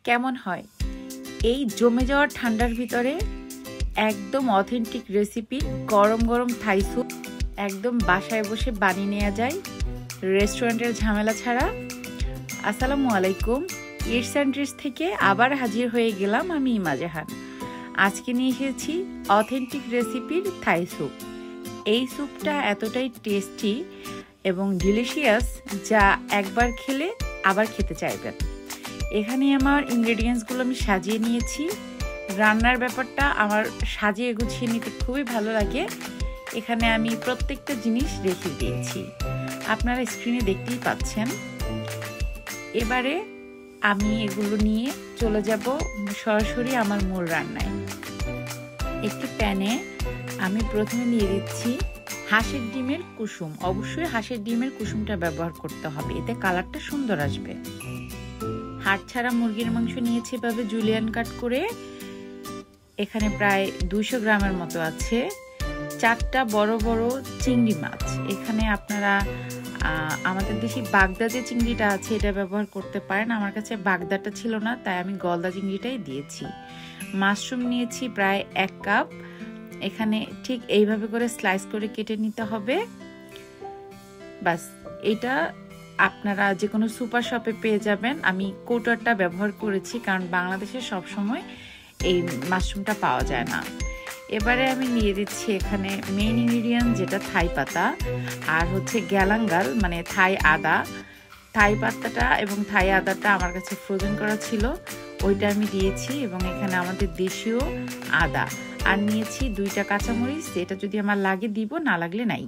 কেমন হয় এই জমে যাওয়া ঠান্ডার ভিতরে একদম অথেন্টিক রেসিপি গরম গরম থাই স্যুপ একদম বাসায় বসে বানিয়ে নেওয়া যায় রেস্টুরেন্টের ঝামেলা ছাড়া। আসসালামু আলাইকুম, ইটস অ্যান্ড ট্রিটস থেকে আবার হাজির হয়ে গেলাম আমি ইমা জাহান। আজকে নিয়ে এসেছি অথেন্টিক রেসিপির থাই স্যুপ। এই স্যুপটা এতটাই টেস্টি এবং ডিলিশিয়াস যা একবার খেলে আবার খেতে চাইবেন। এখানে আমার ইনগ্রেডিয়েন্টসগুলো আমি সাজিয়ে নিয়েছি। রান্নার ব্যাপারটা আমার সাজিয়ে গুছিয়ে নিতে খুবই ভালো লাগে। এখানে আমি প্রত্যেকটা জিনিস রেখে দিয়েছি, আপনারা স্ক্রিনে দেখতেই পাচ্ছেন। এবারে আমি এগুলো নিয়ে চলে যাব সরাসরি আমার মূল রান্নায়। একটি প্যানে আমি প্রথমে নিয়ে দিচ্ছি হাঁসের ডিমের কুসুম। অবশ্যই হাঁসের ডিমের কুসুমটা ব্যবহার করতে হবে, এতে কালারটা সুন্দর আসবে। হাড় ছাড়া মুরগির মাংস নিয়েছি এভাবে জুলিয়ান কাট করে। এখানে প্রায় 200 গ্রামের মতো আছে। 4টা বড় বড় চিংড়ি মাছ। এখানে আপনারা আমাদের দেশি বাগদা যে চিংড়িটা আছে এটা ব্যবহার করতে পারেন। আমার কাছে বাগদাটা ছিল না, তাই আমি গলদা চিংড়িটাই দিয়েছি। মাশরুম নিয়েছি প্রায় 1 কাপ। এখানে ঠিক এইভাবে করে স্লাইস করে কেটে নিতে হবে। বাস, এটা আপনারা যে কোনো সুপার শপে পেয়ে যাবেন। আমি কৌটারটা ব্যবহার করেছি কারণ বাংলাদেশে সবসময় এই মাশরুমটা পাওয়া যায় না। এবারে আমি নিয়ে দিচ্ছি এখানে মেইন ইনগ্রিডিয়েন্ট, যেটা থাই পাতা আর হচ্ছে গ্যালাঙ্গাল মানে থাই আদা। থাই পাতাটা এবং থাই আদাটা আমার কাছে ফ্রোজেন করা ছিল, ওইটা আমি দিয়েছি। এবং এখানে আমাদের দেশীয় আদা আর নিয়েছি 2টা কাঁচামরিচ। এটা যদি আমার লাগে দিব, না লাগলে নাই।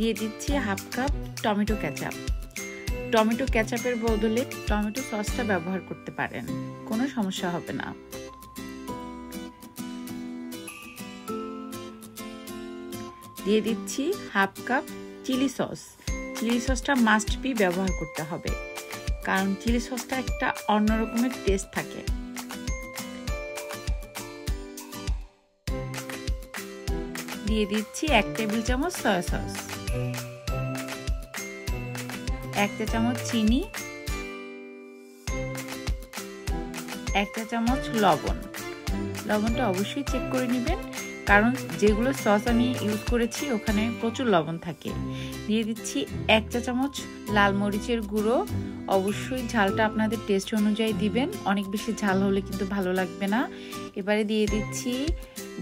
দিয়ে দিচ্ছি 1/2 কাপ টমেটো কেচাপ। টমেটো কেচাপের বদলে টমেটো সসটা ব্যবহার করতে পারেন, কোনো সমস্যা হবে না। দিয়ে দিচ্ছি 1/2 কাপ চিলি সস। চিলি সসটা মাস্ট বি ব্যবহার করতে হবে কারণ চিলি সসটা একটা অন্যরকমের টেস্ট থাকে। দিয়ে দিচ্ছি 1 টেবিল চামচ সয়া সস, 1 চা চামচ চিনি, 1 চা চামচ লবণ। লবণটা অবশ্যই চেক করে নেবেন কারণ যেগুলো সস আমি ইউজ করেছি ওখানে প্রচুর লবণ থাকে। দিয়ে দিচ্ছি 1 চা চামচ লাল মরিচের গুঁড়ো। অবশ্যই ঝালটা আপনাদের টেস্ট অনুযায়ী দিবেন, অনেক বেশি ঝাল হলে কিন্তু ভালো লাগবে না। এবারে দিয়ে দিচ্ছি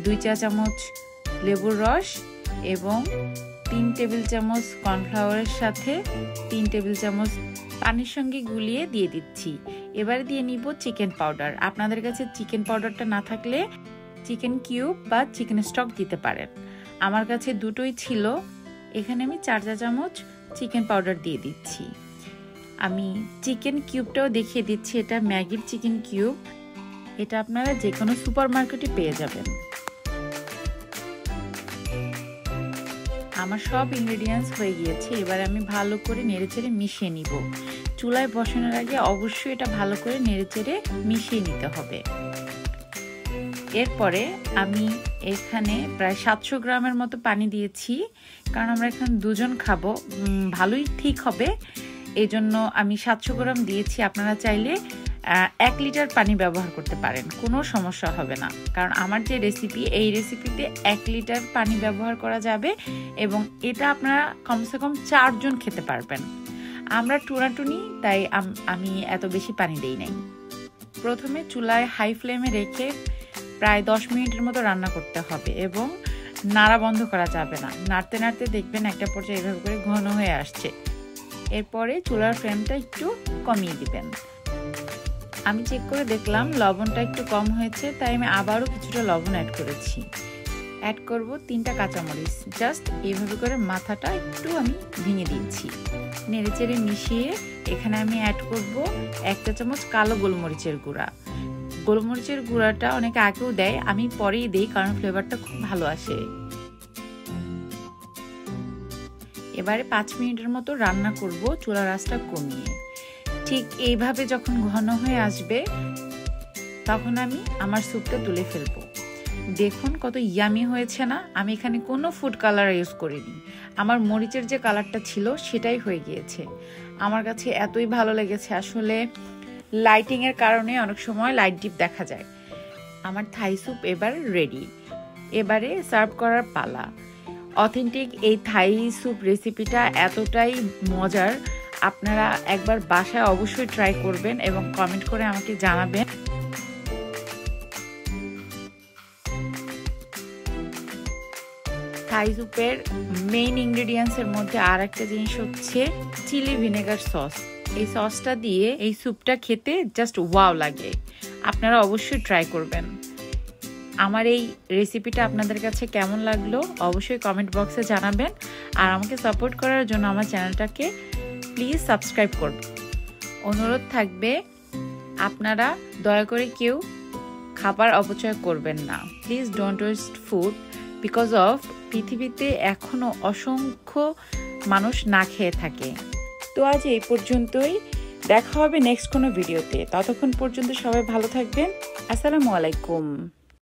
2 চা চামচ লেবুর রস এবং 3 টেবিল চামচ কর্নফ্লাওয়ারের সাথে 3 টেবিল চামচ পানির সঙ্গে গুলিয়ে দিয়ে দিচ্ছি। এবারে দিয়ে নিব চিকেন পাউডার। আপনাদের কাছে চিকেন পাউডারটা না থাকলে চিকেন কিউব বা চিকেন স্টক দিতে পারেন। আমার কাছে দুটোই ছিল। এখানে আমি 4 চা চামচ চিকেন পাউডার দিয়ে দিচ্ছি। আমি চিকেন কিউবটাও দেখিয়ে দিচ্ছি, এটা ম্যাগির চিকেন কিউব। এটা আপনারা যে কোনো সুপার মার্কেটে পেয়ে যাবেন। আমার সব ইনগ্রেডিয়েন্টস হয়ে গিয়েছে। এবার আমি ভালো করে নেড়েচেড়ে মিশিয়ে নিব। চুলায় বসানোর আগে অবশ্যই এটা ভালো করে নেড়েচেড়ে মিশিয়ে নিতে হবে। এরপরে আমি এখানে প্রায় 700 গ্রামের মতো পানি দিয়েছি কারণ আমরা এখানে 2 জন খাবো, ভালোই ঠিক হবে। এই জন্য আমি 700 গ্রাম দিয়েছি। আপনারা চাইলে 1 লিটার পানি ব্যবহার করতে পারেন, কোনো সমস্যা হবে না কারণ আমার যে রেসিপি, এই রেসিপিতে 1 লিটার পানি ব্যবহার করা যাবে এবং এটা আপনারা কমসে কম 4 জন খেতে পারবেন। আমরা টুনাটুনি, তাই আমি এত বেশি পানি দেই নাই। প্রথমে চুলায় হাই ফ্লেমে রেখে প্রায় 10 মিনিটের মতো রান্না করতে হবে এবং নাড়া বন্ধ করা যাবে না। নাড়তে নাড়তে দেখবেন একটা পর্যায়ে এভাবে করে ঘন হয়ে আসছে। এরপরে চুলার ফ্লেমটা একটু কমিয়ে দিবেন। আমি চেক করে দেখলাম লবণটা একটু কম হয়েছে, তাই আমি আবারও কিছুটা লবণ অ্যাড করেছি। অ্যাড করব 3টা কাঁচামরিচ। জাস্ট এইভাবে করে মাথাটা একটু আমি ভেঙে দিয়েছি। নেড়েচেড়ে মিশিয়ে এখানে আমি অ্যাড করব 1 চা চামচ কালো গোলমরিচের গুঁড়া। গোলমরিচের গুঁড়াটা অনেকে আগেও দেয়, আমি পরেই দিই কারণ ফ্লেভারটা খুব ভালো আসে। এবারে 5 মিনিটের মতো রান্না করব চুলার আঁচটা কমিয়ে। ঠিক এইভাবে যখন ঘন হয়ে আসবে তখন আমি আমার স্যুপটা তুলে ফেলবো। দেখুন কত ইয়ামি হয়েছে না। আমি এখানে কোনো ফুড কালার ইউজ করিনি, আমার মরিচের যে কালারটা ছিল সেটাই হয়ে গিয়েছে। আমার কাছে এতই ভালো লেগেছে, আসলে লাইটিংয়ের কারণে অনেক সময় লাইট ডিপ দেখা যায়। আমার থাই স্যুপ এবার রেডি, এবারে সার্ভ করার পালা। অথেন্টিক এই থাই স্যুপ রেসিপিটা এতটাই মজার, আপনারা একবার বাসায় অবশ্যই ট্রাই করবেন এবং কমেন্ট করে আমাকে জানাবেন। থাই স্যুপের মেইন ইনগ্রেডিয়েন্টসের মধ্যে আর একটা জিনিস হচ্ছে চিলি ভিনেগার সস। এই সসটা দিয়ে এই স্যুপটা খেতে জাস্ট ওয়াও লাগে, আপনারা অবশ্যই ট্রাই করবেন। আমার এই রেসিপিটা আপনাদের কাছে কেমন লাগলো অবশ্যই কমেন্ট বক্সে জানাবেন, আর আমাকে সাপোর্ট করার জন্য আমার চ্যানেলটাকে প্লিজ সাবস্ক্রাইব করবেন। অনুরোধ থাকবে আপনারা দয়া করে কেউ খাবার অপচয় করবেন না। Please don't waste food because of পৃথিবীতে এখনো অসংখ্য মানুষ না খেয়ে থাকে। তো আজ এই পর্যন্তই, দেখা হবে নেক্সট কোনো ভিডিওতে। ততক্ষণ পর্যন্ত সবাই ভালো থাকবেন। আসসালামু আলাইকুম।